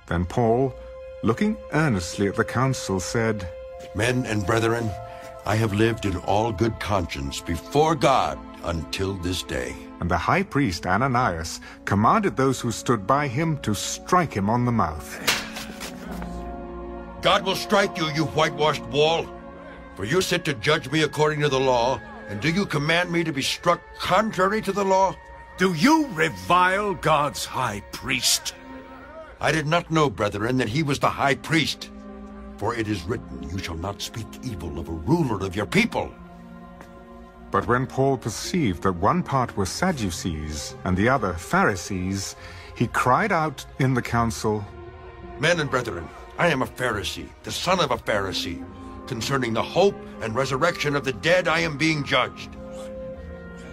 Then Paul, looking earnestly at the council, said, Men and brethren, I have lived in all good conscience before God until this day. And the high priest Ananias commanded those who stood by him to strike him on the mouth. God will strike you, you whitewashed wall. For you sit to judge me according to the law, and do you command me to be struck contrary to the law? Do you revile God's high priest? I did not know, brethren, that he was the high priest. For it is written, you shall not speak evil of a ruler of your people. But when Paul perceived that one part were Sadducees and the other Pharisees, he cried out in the council, Men and brethren, I am a Pharisee, the son of a Pharisee. Concerning the hope and resurrection of the dead, I am being judged.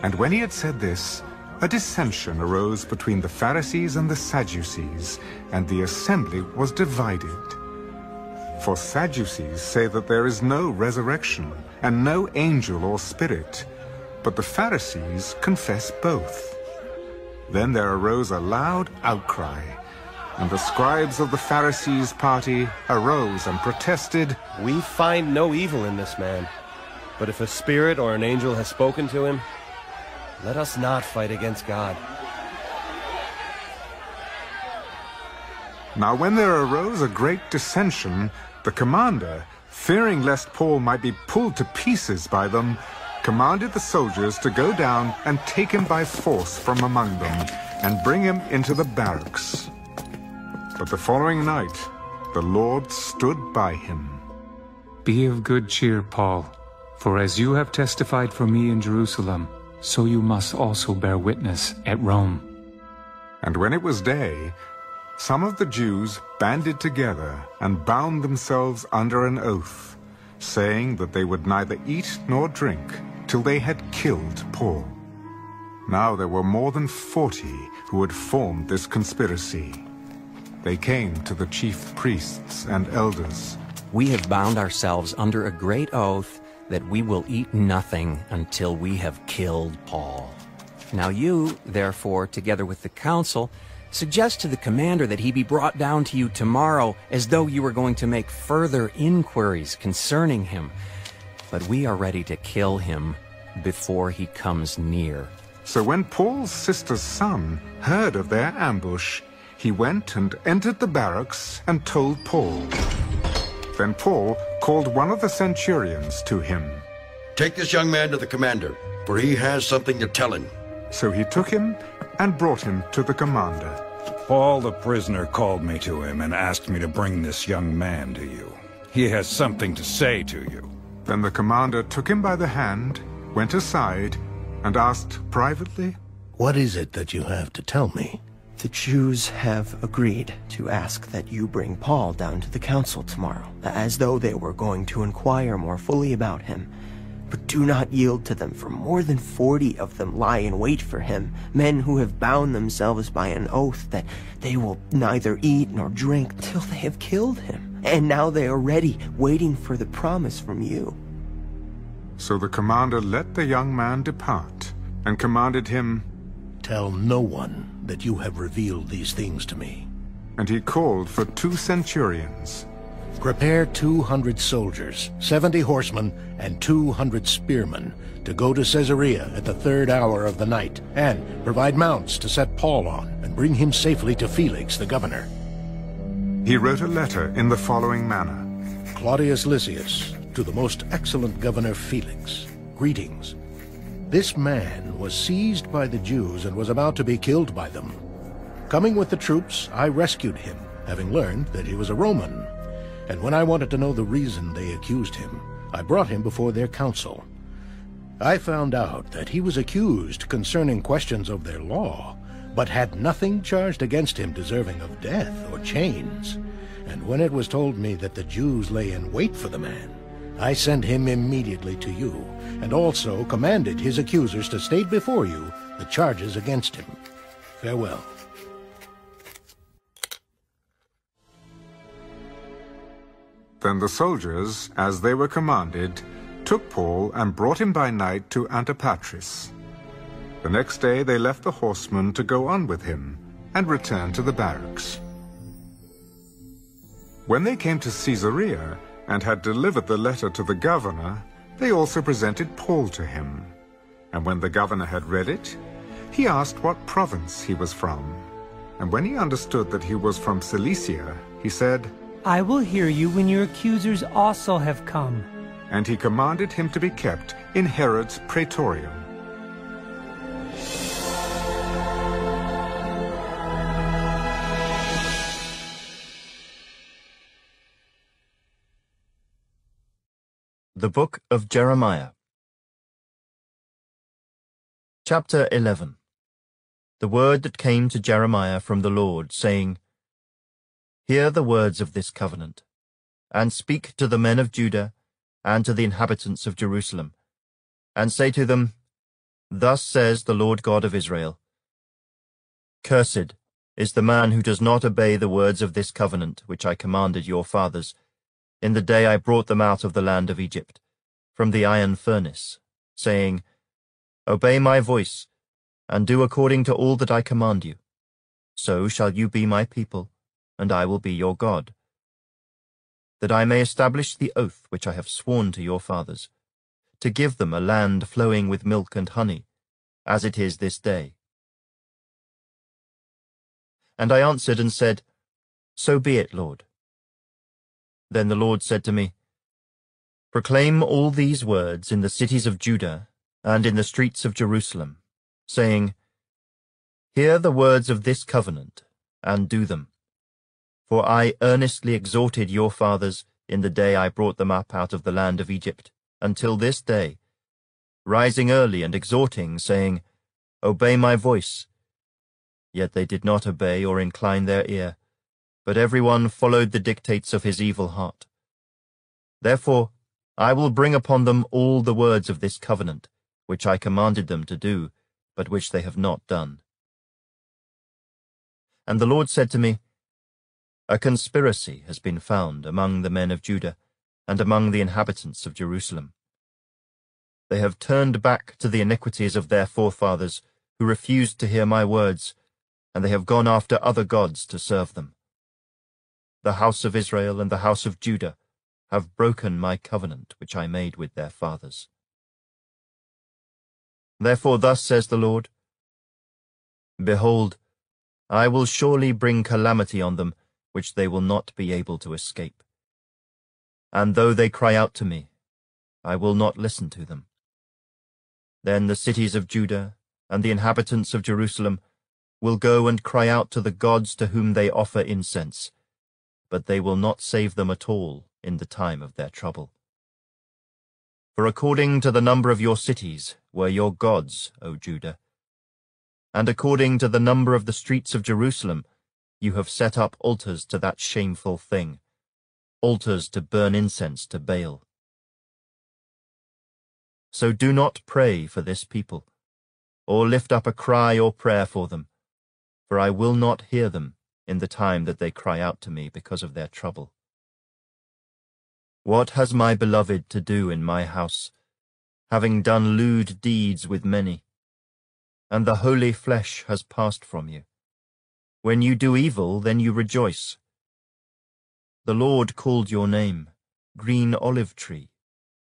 And when he had said this, a dissension arose between the Pharisees and the Sadducees, and the assembly was divided. For Sadducees say that there is no resurrection, and no angel or spirit, but the Pharisees confess both. Then there arose a loud outcry, and the scribes of the Pharisees' party arose and protested, We find no evil in this man, but if a spirit or an angel has spoken to him, let us not fight against God. Now when there arose a great dissension, the commander, fearing lest Paul might be pulled to pieces by them, commanded the soldiers to go down and take him by force from among them, and bring him into the barracks. But the following night, the Lord stood by him. Be of good cheer, Paul, for as you have testified for me in Jerusalem, so you must also bear witness at Rome. And when it was day, some of the Jews banded together and bound themselves under an oath, saying that they would neither eat nor drink till they had killed Paul. Now there were more than 40 who had formed this conspiracy. They came to the chief priests and elders. We have bound ourselves under a great oath that we will eat nothing until we have killed Paul. Now you, therefore, together with the council, suggest to the commander that he be brought down to you tomorrow, as though you were going to make further inquiries concerning him. But we are ready to kill him before he comes near. So when Paul's sister's son heard of their ambush, he went and entered the barracks and told Paul. Then Paul called one of the centurions to him. Take this young man to the commander, for he has something to tell him. So he took him and brought him to the commander. Paul the prisoner called me to him and asked me to bring this young man to you. He has something to say to you. Then the commander took him by the hand, went aside, and asked privately, What is it that you have to tell me? The Jews have agreed to ask that you bring Paul down to the council tomorrow, as though they were going to inquire more fully about him. But do not yield to them, for more than 40 of them lie in wait for him, men who have bound themselves by an oath that they will neither eat nor drink till they have killed him. And now they are ready, waiting for the promise from you. So the commander let the young man depart, and commanded him, Tell no one that you have revealed these things to me. And he called for 2 centurions. Prepare 200 soldiers, 70 horsemen, and 200 spearmen to go to Caesarea at the 3rd hour of the night, and provide mounts to set Paul on, and bring him safely to Felix the governor. He wrote a letter in the following manner. Claudius Lysias, to the most excellent governor Felix, greetings. This man was seized by the Jews and was about to be killed by them. Coming with the troops, I rescued him, having learned that he was a Roman. And when I wanted to know the reason they accused him, I brought him before their council. I found out that he was accused concerning questions of their law, but had nothing charged against him deserving of death or chains. And when it was told me that the Jews lay in wait for the man, I sent him immediately to you, and also commanded his accusers to state before you the charges against him. Farewell. Then the soldiers, as they were commanded, took Paul and brought him by night to Antipatris. The next day they left the horsemen to go on with him, and returned to the barracks. When they came to Caesarea and had delivered the letter to the governor, they also presented Paul to him. And when the governor had read it, he asked what province he was from. And when he understood that he was from Cilicia, he said, I will hear you when your accusers also have come. And he commanded him to be kept in Herod's praetorium. The Book of Jeremiah. Chapter 11. The word that came to Jeremiah from the Lord, saying, Hear the words of this covenant, and speak to the men of Judah and to the inhabitants of Jerusalem, and say to them, Thus says the Lord God of Israel, Cursed is the man who does not obey the words of this covenant which I commanded your fathers, in the day I brought them out of the land of Egypt, from the iron furnace, saying, Obey my voice, and do according to all that I command you. So shall you be my people, and I will be your God. That I may establish the oath which I have sworn to your fathers, to give them a land flowing with milk and honey, as it is this day. And I answered and said, So be it, Lord. Then the Lord said to me, Proclaim all these words in the cities of Judah and in the streets of Jerusalem, saying, Hear the words of this covenant, and do them. For I earnestly exhorted your fathers in the day I brought them up out of the land of Egypt, until this day, rising early and exhorting, saying, Obey my voice. Yet they did not obey or incline their ear, but every one followed the dictates of his evil heart. Therefore I will bring upon them all the words of this covenant, which I commanded them to do, but which they have not done. And the Lord said to me, A conspiracy has been found among the men of Judah and among the inhabitants of Jerusalem. They have turned back to the iniquities of their forefathers, who refused to hear my words, and they have gone after other gods to serve them. The house of Israel and the house of Judah have broken my covenant which I made with their fathers. Therefore thus says the Lord, Behold, I will surely bring calamity on them, which they will not be able to escape. And though they cry out to me, I will not listen to them. Then the cities of Judah and the inhabitants of Jerusalem will go and cry out to the gods to whom they offer incense, but they will not save them at all in the time of their trouble. For according to the number of your cities were your gods, O Judah, and according to the number of the streets of Jerusalem you have set up altars to that shameful thing, altars to burn incense to Baal. So do not pray for this people, or lift up a cry or prayer for them, for I will not hear them in the time that they cry out to me because of their trouble. What has my beloved to do in my house, having done lewd deeds with many? And the holy flesh has passed from you. When you do evil, then you rejoice. The Lord called your name, green olive tree,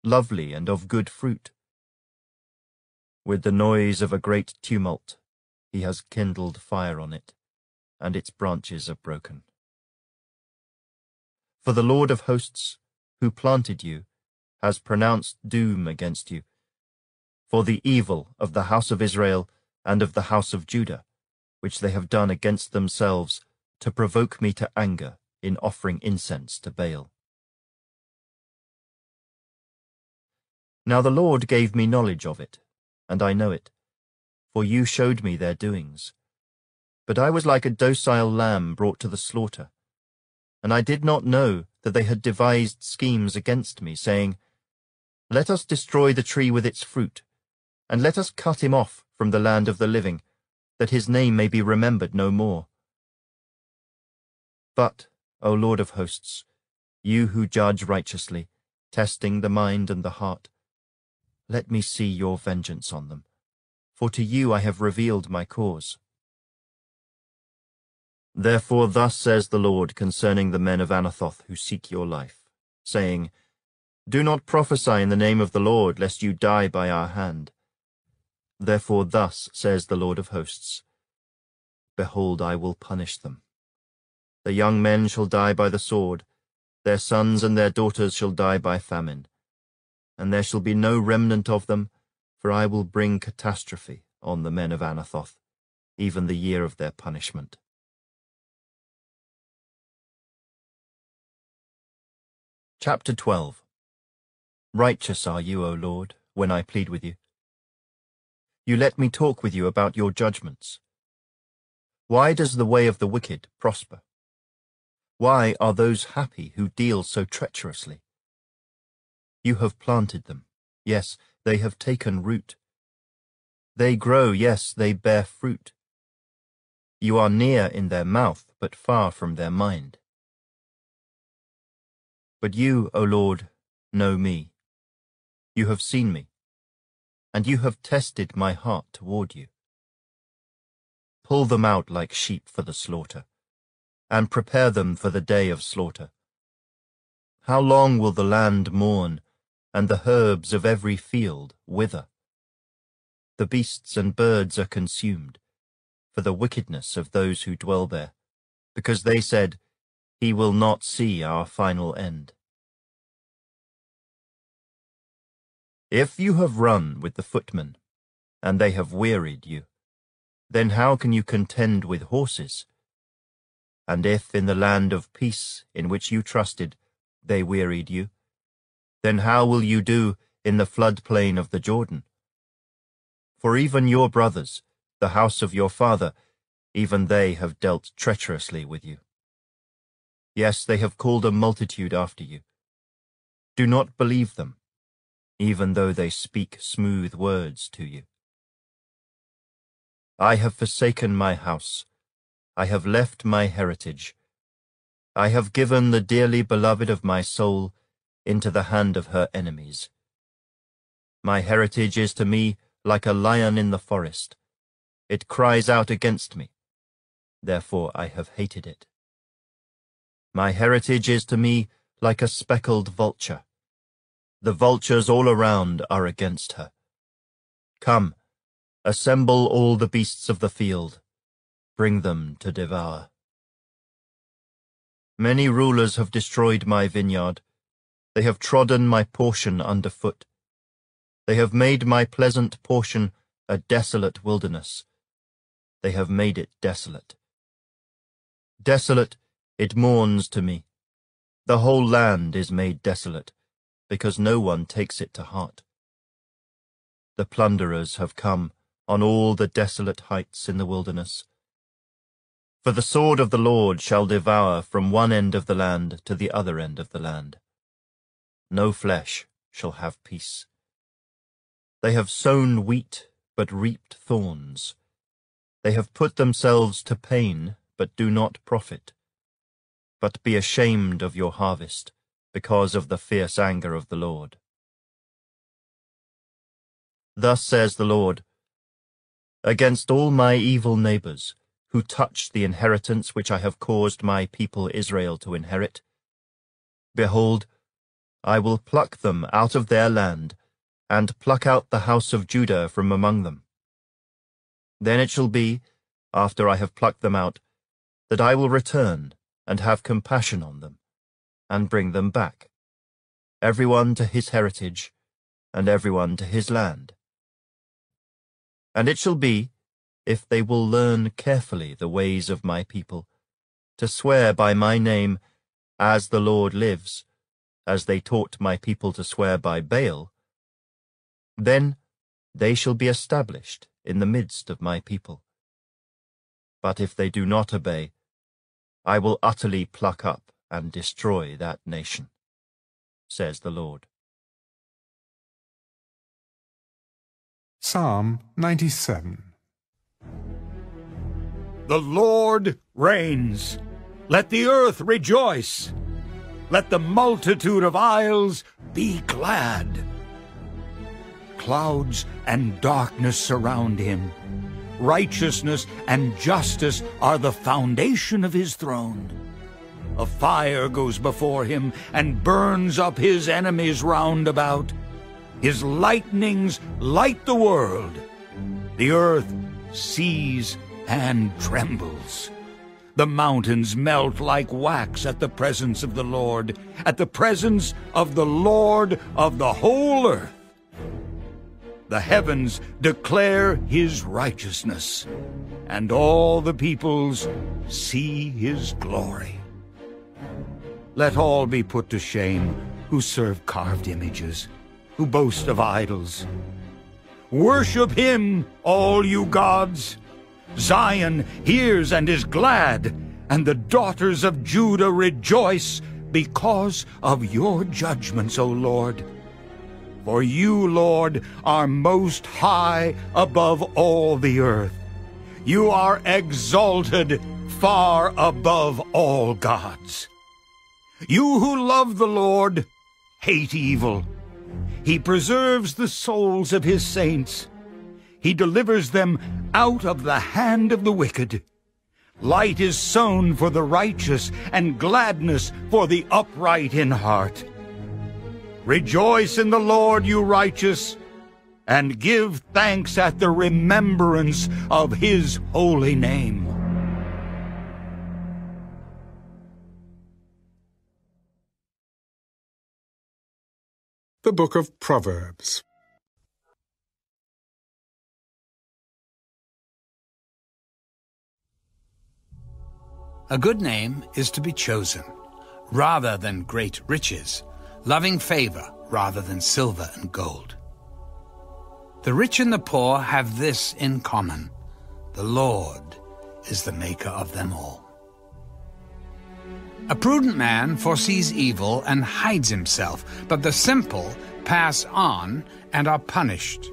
lovely and of good fruit. With the noise of a great tumult, he has kindled fire on it, and its branches are broken. For the Lord of hosts, who planted you, has pronounced doom against you, for the evil of the house of Israel and of the house of Judah, which they have done against themselves, to provoke me to anger in offering incense to Baal. Now the Lord gave me knowledge of it, and I know it, for you showed me their doings. But I was like a docile lamb brought to the slaughter, and I did not know that they had devised schemes against me, saying, Let us destroy the tree with its fruit, and let us cut him off from the land of the living, that his name may be remembered no more. But, O Lord of hosts, you who judge righteously, testing the mind and the heart, let me see your vengeance on them, for to you I have revealed my cause. Therefore thus says the Lord concerning the men of Anathoth who seek your life, saying, Do not prophesy in the name of the Lord, lest you die by our hand. Therefore thus says the Lord of hosts, Behold, I will punish them. The young men shall die by the sword, their sons and their daughters shall die by famine, and there shall be no remnant of them, for I will bring catastrophe on the men of Anathoth, even the year of their punishment. Chapter 12. Righteous are you, O Lord, when I plead with you. You let me talk with you about your judgments. Why does the way of the wicked prosper? Why are those happy who deal so treacherously? You have planted them, yes, they have taken root. They grow, yes, they bear fruit. You are near in their mouth, but far from their mind. But you, O Lord, know me. You have seen me, and you have tested my heart toward you. Pull them out like sheep for the slaughter, and prepare them for the day of slaughter. How long will the land mourn, and the herbs of every field wither? The beasts and birds are consumed, for the wickedness of those who dwell there, because they said, He will not see our final end. If you have run with the footmen, and they have wearied you, then how can you contend with horses? And if in the land of peace in which you trusted they wearied you, then how will you do in the floodplain of the Jordan? For even your brothers, the house of your father, even they have dealt treacherously with you. Yes, they have called a multitude after you. Do not believe them, even though they speak smooth words to you. I have forsaken my house. I have left my heritage. I have given the dearly beloved of my soul into the hand of her enemies. My heritage is to me like a lion in the forest. It cries out against me. Therefore I have hated it. My heritage is to me like a speckled vulture. The vultures all around are against her. Come, assemble all the beasts of the field. Bring them to devour. Many rulers have destroyed my vineyard. They have trodden my portion underfoot. They have made my pleasant portion a desolate wilderness. They have made it desolate. Desolate, it mourns to me. The whole land is made desolate, because no one takes it to heart. The plunderers have come on all the desolate heights in the wilderness. For the sword of the Lord shall devour from one end of the land to the other end of the land. No flesh shall have peace. They have sown wheat, but reaped thorns. They have put themselves to pain, but do not profit. But be ashamed of your harvest, because of the fierce anger of the Lord. Thus says the Lord, against all my evil neighbors, who touch the inheritance which I have caused my people Israel to inherit, behold, I will pluck them out of their land, and pluck out the house of Judah from among them. Then it shall be, after I have plucked them out, that I will return and have compassion on them, and bring them back, everyone to his heritage, and everyone to his land. And it shall be, if they will learn carefully the ways of my people, to swear by my name, as the Lord lives, as they taught my people to swear by Baal, then they shall be established in the midst of my people. But if they do not obey, I will utterly pluck up and destroy that nation, says the Lord. Psalm 97. The Lord reigns. Let the earth rejoice. Let the multitude of isles be glad. Clouds and darkness surround him. righteousness, and justice are the foundation of his throne. A fire goes before him and burns up his enemies round about. His lightnings light the world. The earth sees and trembles. The mountains melt like wax at the presence of the Lord, at the presence of the Lord of the whole earth. The heavens declare his righteousness, and all the peoples see his glory. Let all be put to shame who serve carved images, who boast of idols. Worship him, all you gods. Zion hears and is glad, and the daughters of Judah rejoice because of your judgments, O Lord. For you, Lord, are most high above all the earth. You are exalted far above all gods. You who love the Lord hate evil. He preserves the souls of his saints. He delivers them out of the hand of the wicked. Light is sown for the righteous, and gladness for the upright in heart. Rejoice in the Lord, you righteous, and give thanks at the remembrance of his holy name. The Book of Proverbs. A good name is to be chosen, rather than great riches, loving favor rather than silver and gold. The rich and the poor have this in common: the Lord is the maker of them all. A prudent man foresees evil and hides himself, but the simple pass on and are punished.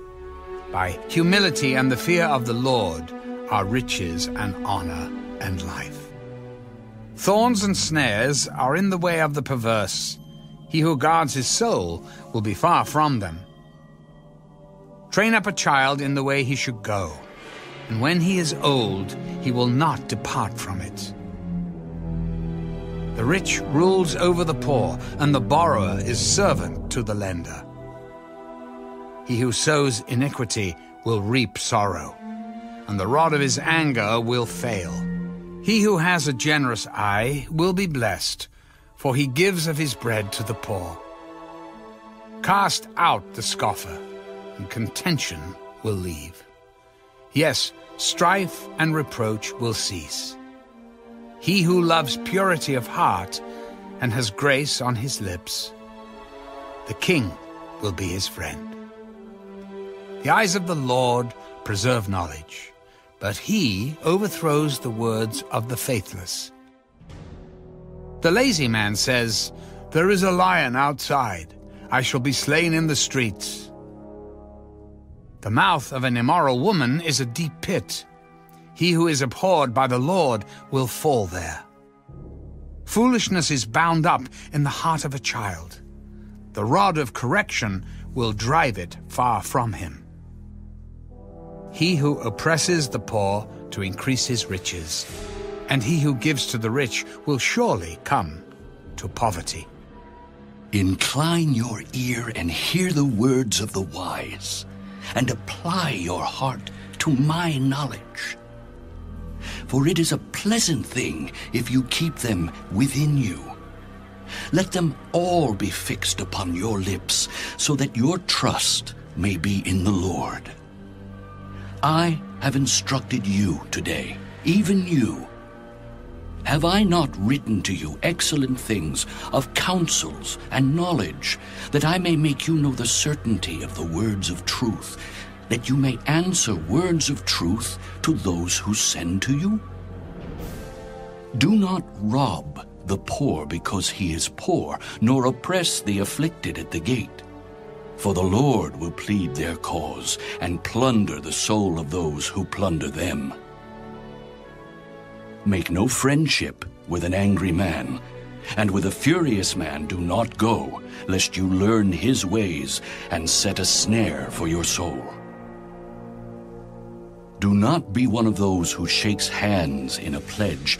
By humility and the fear of the Lord are riches and honor and life. Thorns and snares are in the way of the perverse. He who guards his soul will be far from them. Train up a child in the way he should go, and when he is old, he will not depart from it. The rich rules over the poor, and the borrower is servant to the lender. He who sows iniquity will reap sorrow, and the rod of his anger will fail. He who has a generous eye will be blessed, for he gives of his bread to the poor. Cast out the scoffer, and contention will leave. Yes, strife and reproach will cease. He who loves purity of heart and has grace on his lips, the king will be his friend. The eyes of the Lord preserve knowledge, but he overthrows the words of the faithless. The lazy man says, "There is a lion outside. I shall be slain in the streets." The mouth of an immoral woman is a deep pit. He who is abhorred by the Lord will fall there. Foolishness is bound up in the heart of a child. The rod of correction will drive it far from him. He who oppresses the poor to increase his riches, and he who gives to the rich will surely come to poverty. Incline your ear and hear the words of the wise, and apply your heart to my knowledge. For it is a pleasant thing if you keep them within you. Let them all be fixed upon your lips, so that your trust may be in the Lord. I have instructed you today, even you. Have I not written to you excellent things of counsels and knowledge, that I may make you know the certainty of the words of truth, that you may answer words of truth to those who send to you? Do not rob the poor because he is poor, nor oppress the afflicted at the gate. For the Lord will plead their cause, and plunder the soul of those who plunder them. Make no friendship with an angry man, and with a furious man do not go, lest you learn his ways and set a snare for your soul. Do not be one of those who shakes hands in a pledge,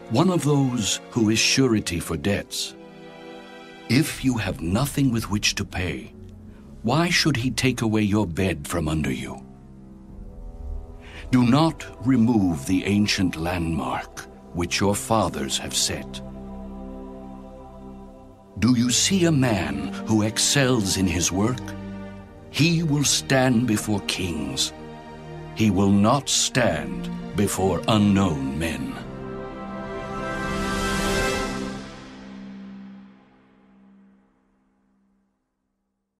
one of those who is surety for debts. If you have nothing with which to pay, why should he take away your bed from under you? Do not remove the ancient landmark which your fathers have set. Do you see a man who excels in his work? He will stand before kings. He will not stand before unknown men.